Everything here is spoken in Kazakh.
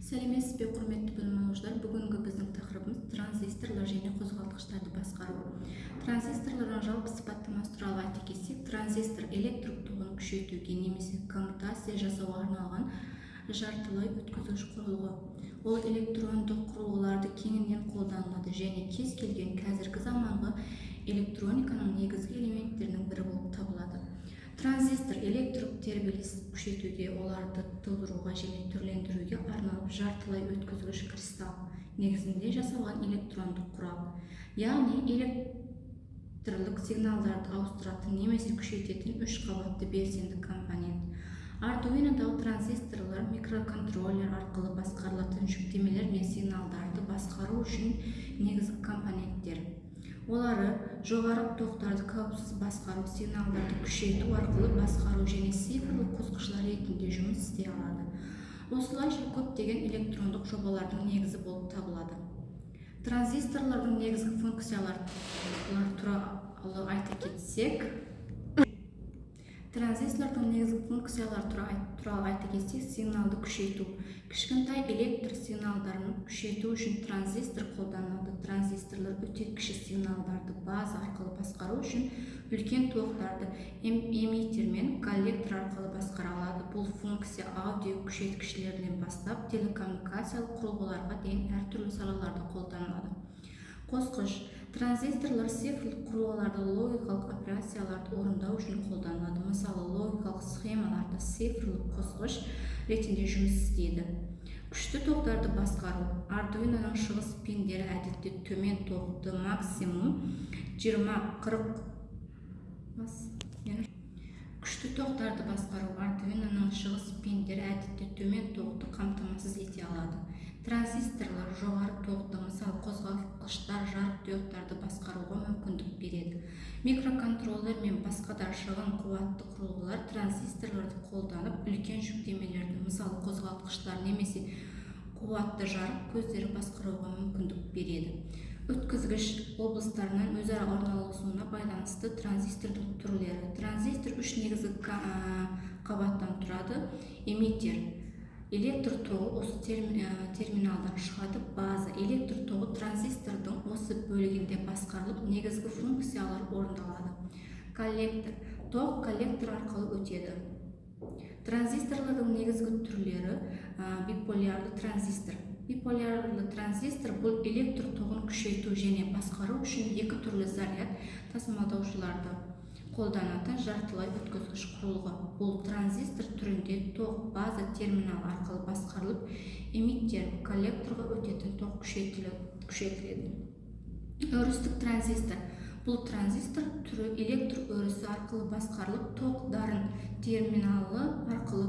Сәлеметсіз бе, құрметті білім алушылар. Бүгінгі біздің тақырыбымыз транзисторлар және қозғалтқыштарды басқару. Транзисторлардың жалпы сипаттамасы туралы айта кетсек, транзистор электрик тогын күшейтуге немесе коммутация жасауға арналған жартылай өткізгіш құрылғы. Ол электрондық құрылғыларды кеңінен қолданылады және кез келген қазіргі заманғы электрониканың негізгі элементтерінің бірі болып табылады. Транзистор электрик тербелісін күшейтуге, оларды тудыруға және түрлендіруге арналып жартылай өткізгіш кристалл негізінде жасалған электрондық құрал. Яғни электрлік сигналдарды ауыстыратын немесе күшейтетін үш қабатты белсенді компонент. Ардуинодағы транзисторлар микроконтроллер арқылы басқарылатын жүктемелер мен сигналдарды басқару үшін негізгі компоненттер. Олары жоғары тоқтарды қауіпсіз басқару, сигналдарды күшейту арқылы басқару және цифрлық қосқыштар ретінде жұмыс істей алады. Осылайша көптеген электрондық жобалардың негізі болып табылады. Транзисторлардың негізгі функциялары туралы айта кетсек, сигналды күшейту. Кішкентай электр сигналдарын күшейту үшін транзистор қолданылады. Транзисторлар өте кіші сигналдарды база арқылы басқару үшін үлкен тоқтарды эмиттер мен коллектор арқылы басқара алады. Бұл функция аудио күшейткіштерінен бастап телекоммуникациялық құрылғыларға дейін әртүрлі салаларда қолданылады. Қосқыш. Транзисторлар цифрлық құрылғыларды логикалық операцияларды орындау үшін қолданылады. Мысалы, логикалық схемаларда цифрлық қосқыш ретінде жұмыс істейді. Күшті токтарды басқару. Ардуиноның шығыс пиндері әдетте төмен тоқты максимум 20-40 Күшті тоқтарды басқару. Ардуиноның шығыс пиндері әдетте төмен тоқты қамтамасыз ете алады. Транзисторлар жоғары тоқты, мысалы қозғалтқыштар, жарық диодтарды басқаруға мүмкіндік береді. Микроконтроллер мен басқа да шығын қуатты құрылғылар транзисторларды қолданып үлкен жүктемелерді, мысалы қозғалтқыштар немесе қуатты жарық көздері басқаруға мүмкіндік береді. Өткізгіш облыстарынан өзара орналасуына байланысты транзистордың түрлері. Транзистор үш негізгі қабаттан тұрады. Эмиттер. Электр тоғы осы терминалдан шығады. База. Электр тоғы транзистордың осы бөлігінде басқарылып, негізгі функциялар орындалады. Коллектор. Тоқ коллектор арқылы өтеді. Транзисторлардың негізгі түрлері биполярлы транзистор. Биполярлы транзистор бұл электр тоғын күшейту және басқару үшін екі түрлі заряд тасымалдаушыларды қолданатын жартылай өткізгіш құрылғы. Бұл транзистор түрінде тоқ база терминал арқылы басқарылып, эмиттер коллекторға өтетін тоқ күшейтіледі. Өрістік транзистор. Бұл транзистор түрі электр өрісі арқылы басқарылып, тоқ дарын терминалы арқылы